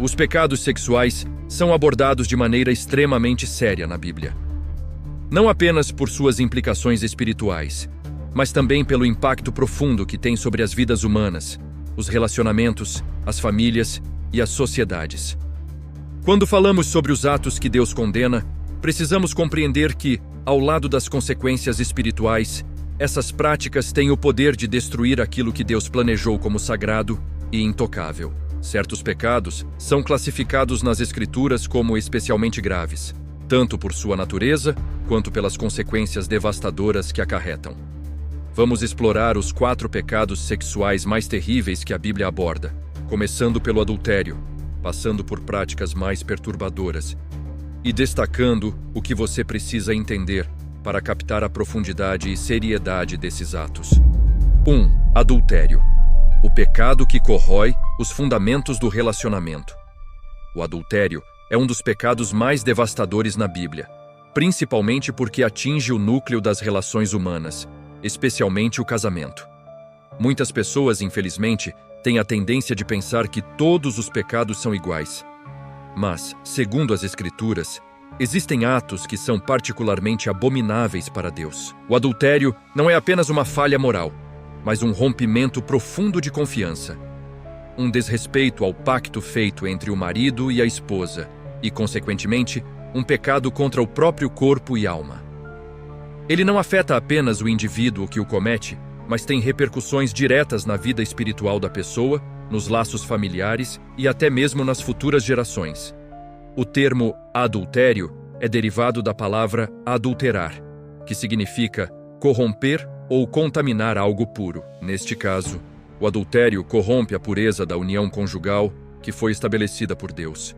Os pecados sexuais são abordados de maneira extremamente séria na Bíblia. Não apenas por suas implicações espirituais, mas também pelo impacto profundo que tem sobre as vidas humanas, os relacionamentos, as famílias e as sociedades. Quando falamos sobre os atos que Deus condena, precisamos compreender que, ao lado das consequências espirituais, essas práticas têm o poder de destruir aquilo que Deus planejou como sagrado e intocável. Certos pecados são classificados nas Escrituras como especialmente graves, tanto por sua natureza quanto pelas consequências devastadoras que acarretam. Vamos explorar os 4 pecados sexuais mais terríveis que a Bíblia aborda, começando pelo adultério, passando por práticas mais perturbadoras e destacando o que você precisa entender para captar a profundidade e seriedade desses atos. 1. Adultério. O pecado que corrói os fundamentos do relacionamento. O adultério é um dos pecados mais devastadores na Bíblia, principalmente porque atinge o núcleo das relações humanas, especialmente o casamento. Muitas pessoas, infelizmente, têm a tendência de pensar que todos os pecados são iguais. Mas, segundo as Escrituras, existem atos que são particularmente abomináveis para Deus. O adultério não é apenas uma falha moral, mas um rompimento profundo de confiança. Um desrespeito ao pacto feito entre o marido e a esposa e, consequentemente, um pecado contra o próprio corpo e alma. Ele não afeta apenas o indivíduo que o comete, mas tem repercussões diretas na vida espiritual da pessoa, nos laços familiares e até mesmo nas futuras gerações. O termo adultério é derivado da palavra adulterar, que significa corromper ou contaminar algo puro. Neste caso, o adultério corrompe a pureza da união conjugal que foi estabelecida por Deus.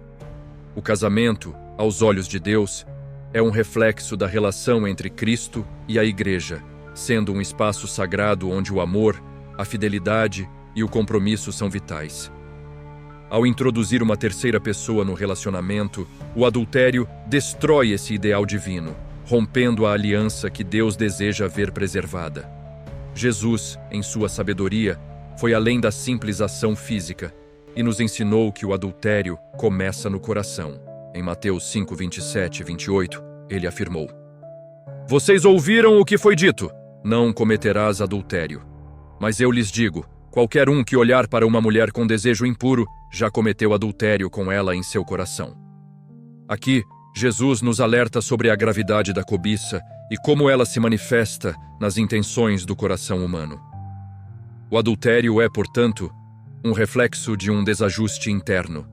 O casamento, aos olhos de Deus, é um reflexo da relação entre Cristo e a Igreja, sendo um espaço sagrado onde o amor, a fidelidade e o compromisso são vitais. Ao introduzir uma terceira pessoa no relacionamento, o adultério destrói esse ideal divino, rompendo a aliança que Deus deseja ver preservada. Jesus, em sua sabedoria, foi além da simples ação física e nos ensinou que o adultério começa no coração. Em Mateus 5, 27 e 28, ele afirmou: "Vocês ouviram o que foi dito, não cometerás adultério. Mas eu lhes digo, qualquer um que olhar para uma mulher com desejo impuro, já cometeu adultério com ela em seu coração." Aqui, Jesus nos alerta sobre a gravidade da cobiça e como ela se manifesta nas intenções do coração humano. O adultério é, portanto, um reflexo de um desajuste interno,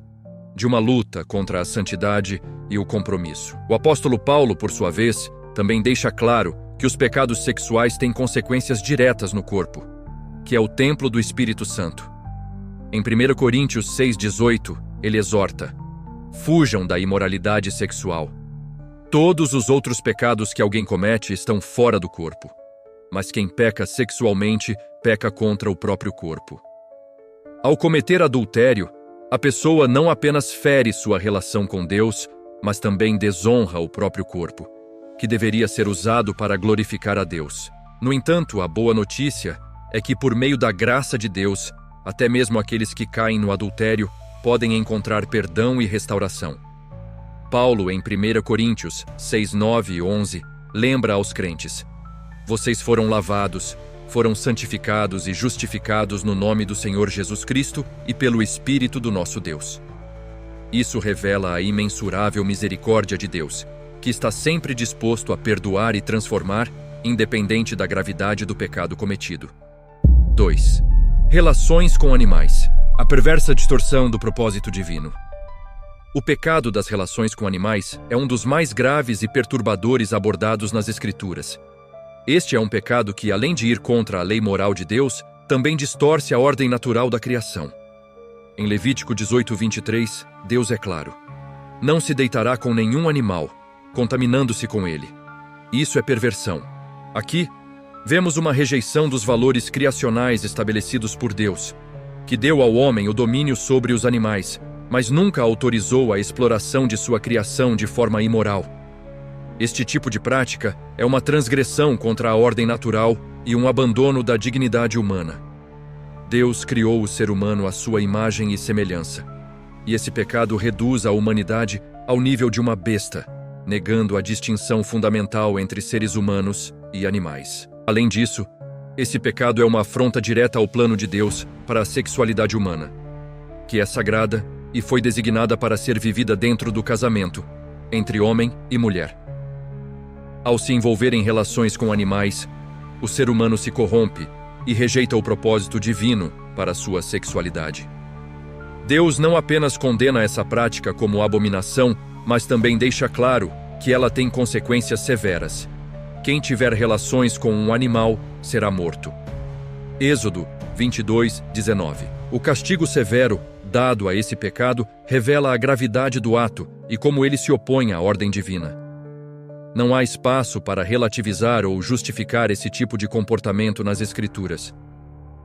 de uma luta contra a santidade e o compromisso. O apóstolo Paulo, por sua vez, também deixa claro que os pecados sexuais têm consequências diretas no corpo, que é o templo do Espírito Santo. Em 1 Coríntios 6,18, ele exorta: "Fujam da imoralidade sexual. Todos os outros pecados que alguém comete estão fora do corpo, mas quem peca sexualmente peca contra o próprio corpo." Ao cometer adultério, a pessoa não apenas fere sua relação com Deus, mas também desonra o próprio corpo, que deveria ser usado para glorificar a Deus. No entanto, a boa notícia é que, por meio da graça de Deus, até mesmo aqueles que caem no adultério podem encontrar perdão e restauração. Paulo, em 1 Coríntios 6, 9 e 11, lembra aos crentes: "Vocês foram lavados, foram santificados e justificados no nome do Senhor Jesus Cristo e pelo Espírito do nosso Deus." Isso revela a imensurável misericórdia de Deus, que está sempre disposto a perdoar e transformar, independente da gravidade do pecado cometido. 2. Relações com animais. A perversa distorção do propósito divino. O pecado das relações com animais é um dos mais graves e perturbadores abordados nas Escrituras. Este é um pecado que, além de ir contra a lei moral de Deus, também distorce a ordem natural da criação. Em Levítico 18, 23, Deus é claro: "Não se deitará com nenhum animal, contaminando-se com ele." Isso é perversão. Aqui, vemos uma rejeição dos valores criacionais estabelecidos por Deus, que deu ao homem o domínio sobre os animais, mas nunca autorizou a exploração de sua criação de forma imoral. Este tipo de prática é uma transgressão contra a ordem natural e um abandono da dignidade humana. Deus criou o ser humano à sua imagem e semelhança, e esse pecado reduz a humanidade ao nível de uma besta, negando a distinção fundamental entre seres humanos e animais. Além disso, esse pecado é uma afronta direta ao plano de Deus para a sexualidade humana, que é sagrada e foi designada para ser vivida dentro do casamento, entre homem e mulher. Ao se envolver em relações com animais, o ser humano se corrompe e rejeita o propósito divino para sua sexualidade. Deus não apenas condena essa prática como abominação, mas também deixa claro que ela tem consequências severas. Quem tiver relações com um animal será morto. Êxodo 22:19. O castigo severo dado a esse pecado revela a gravidade do ato e como ele se opõe à ordem divina. Não há espaço para relativizar ou justificar esse tipo de comportamento nas Escrituras.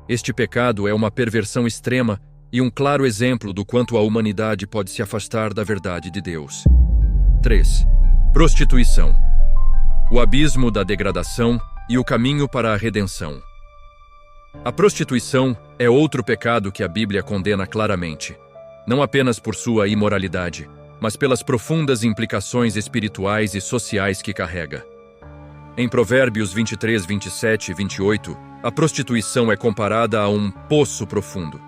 Este pecado é uma perversão extrema e um claro exemplo do quanto a humanidade pode se afastar da verdade de Deus. 3. Prostituição. O abismo da degradação e o caminho para a redenção. A prostituição é outro pecado que a Bíblia condena claramente, não apenas por sua imoralidade, mas pelas profundas implicações espirituais e sociais que carrega. Em Provérbios 23, 27 e 28, a prostituição é comparada a um poço profundo,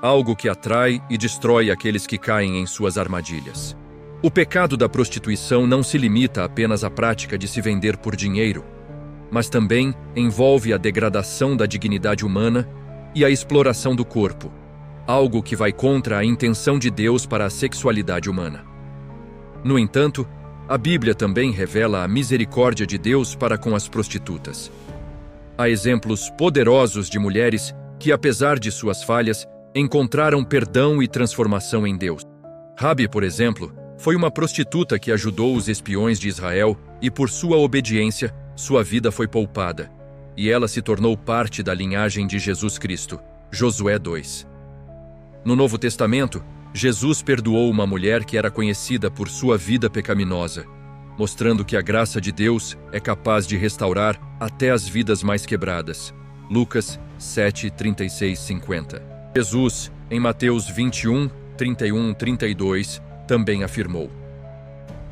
algo que atrai e destrói aqueles que caem em suas armadilhas. O pecado da prostituição não se limita apenas à prática de se vender por dinheiro, mas também envolve a degradação da dignidade humana e a exploração do corpo, algo que vai contra a intenção de Deus para a sexualidade humana. No entanto, a Bíblia também revela a misericórdia de Deus para com as prostitutas. Há exemplos poderosos de mulheres que, apesar de suas falhas, encontraram perdão e transformação em Deus. Rabi, por exemplo, foi uma prostituta que ajudou os espiões de Israel e, por sua obediência, sua vida foi poupada, e ela se tornou parte da linhagem de Jesus Cristo. Josué 2. No Novo Testamento, Jesus perdoou uma mulher que era conhecida por sua vida pecaminosa, mostrando que a graça de Deus é capaz de restaurar até as vidas mais quebradas. Lucas 7, 36, 50. Jesus, em Mateus 21, 31, 32, também afirmou: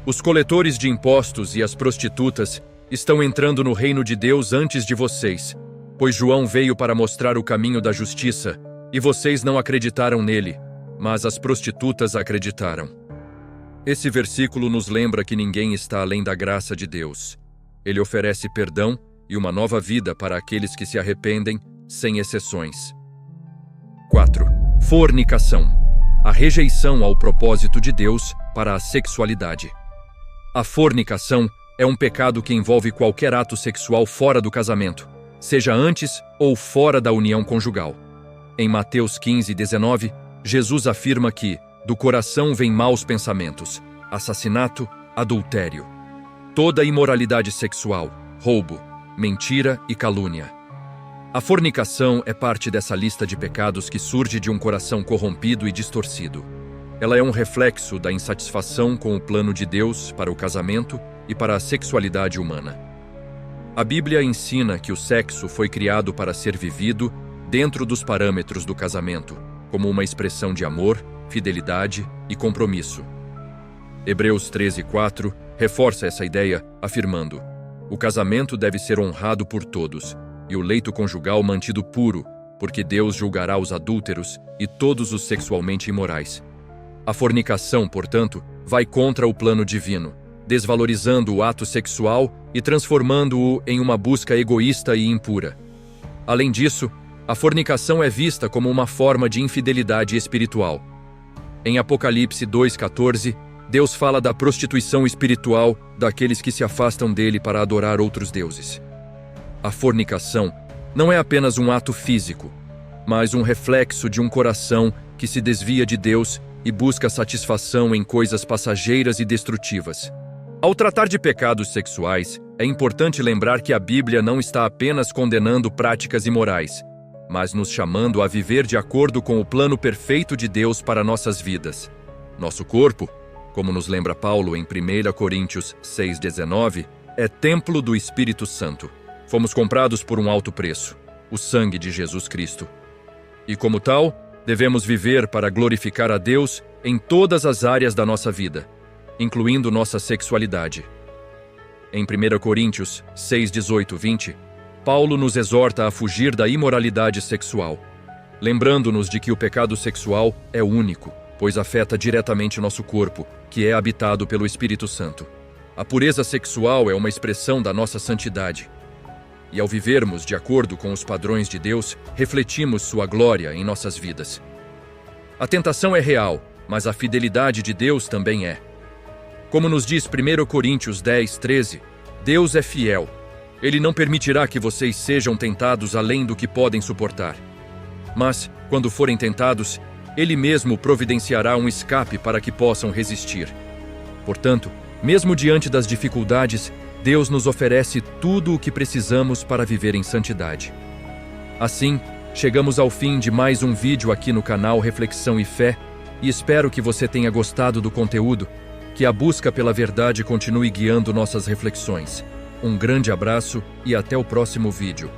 os coletores de impostos e as prostitutas estão entrando no reino de Deus antes de vocês, pois João veio para mostrar o caminho da justiça, e vocês não acreditaram nele, mas as prostitutas acreditaram. Esse versículo nos lembra que ninguém está além da graça de Deus. Ele oferece perdão e uma nova vida para aqueles que se arrependem, sem exceções. 4. Fornicação. A rejeição ao propósito de Deus para a sexualidade. A fornicação é um pecado que envolve qualquer ato sexual fora do casamento, seja antes ou fora da união conjugal. Em Mateus 15, 19, Jesus afirma que do coração vêm maus pensamentos, assassinato, adultério, toda imoralidade sexual, roubo, mentira e calúnia. A fornicação é parte dessa lista de pecados que surge de um coração corrompido e distorcido. Ela é um reflexo da insatisfação com o plano de Deus para o casamento e para a sexualidade humana. A Bíblia ensina que o sexo foi criado para ser vivido dentro dos parâmetros do casamento, como uma expressão de amor, fidelidade e compromisso. Hebreus 13:4 reforça essa ideia, afirmando: o casamento deve ser honrado por todos, e o leito conjugal mantido puro, porque Deus julgará os adúlteros e todos os sexualmente imorais. A fornicação, portanto, vai contra o plano divino, desvalorizando o ato sexual e transformando-o em uma busca egoísta e impura. Além disso, a fornicação é vista como uma forma de infidelidade espiritual. Em Apocalipse 2:14, Deus fala da prostituição espiritual daqueles que se afastam dele para adorar outros deuses. A fornicação não é apenas um ato físico, mas um reflexo de um coração que se desvia de Deus e busca satisfação em coisas passageiras e destrutivas. Ao tratar de pecados sexuais, é importante lembrar que a Bíblia não está apenas condenando práticas imorais, mas nos chamando a viver de acordo com o plano perfeito de Deus para nossas vidas. Nosso corpo, como nos lembra Paulo em 1 Coríntios 6,19, é templo do Espírito Santo. Fomos comprados por um alto preço, o sangue de Jesus Cristo. E como tal, Devemos viver para glorificar a Deus em todas as áreas da nossa vida, incluindo nossa sexualidade. Em 1 Coríntios 6, 18, 20, Paulo nos exorta a fugir da imoralidade sexual, lembrando-nos de que o pecado sexual é único, pois afeta diretamente nosso corpo, que é habitado pelo Espírito Santo. A pureza sexual é uma expressão da nossa santidade. E ao vivermos de acordo com os padrões de Deus, refletimos sua glória em nossas vidas. A tentação é real, mas a fidelidade de Deus também é. Como nos diz 1 Coríntios 10, 13, Deus é fiel. Ele não permitirá que vocês sejam tentados além do que podem suportar. Mas, quando forem tentados, Ele mesmo providenciará um escape para que possam resistir. Portanto, mesmo diante das dificuldades, Deus nos oferece tudo o que precisamos para viver em santidade. Assim, chegamos ao fim de mais um vídeo aqui no canal Reflexão e Fé, e espero que você tenha gostado do conteúdo, que a busca pela verdade continue guiando nossas reflexões. Um grande abraço e até o próximo vídeo.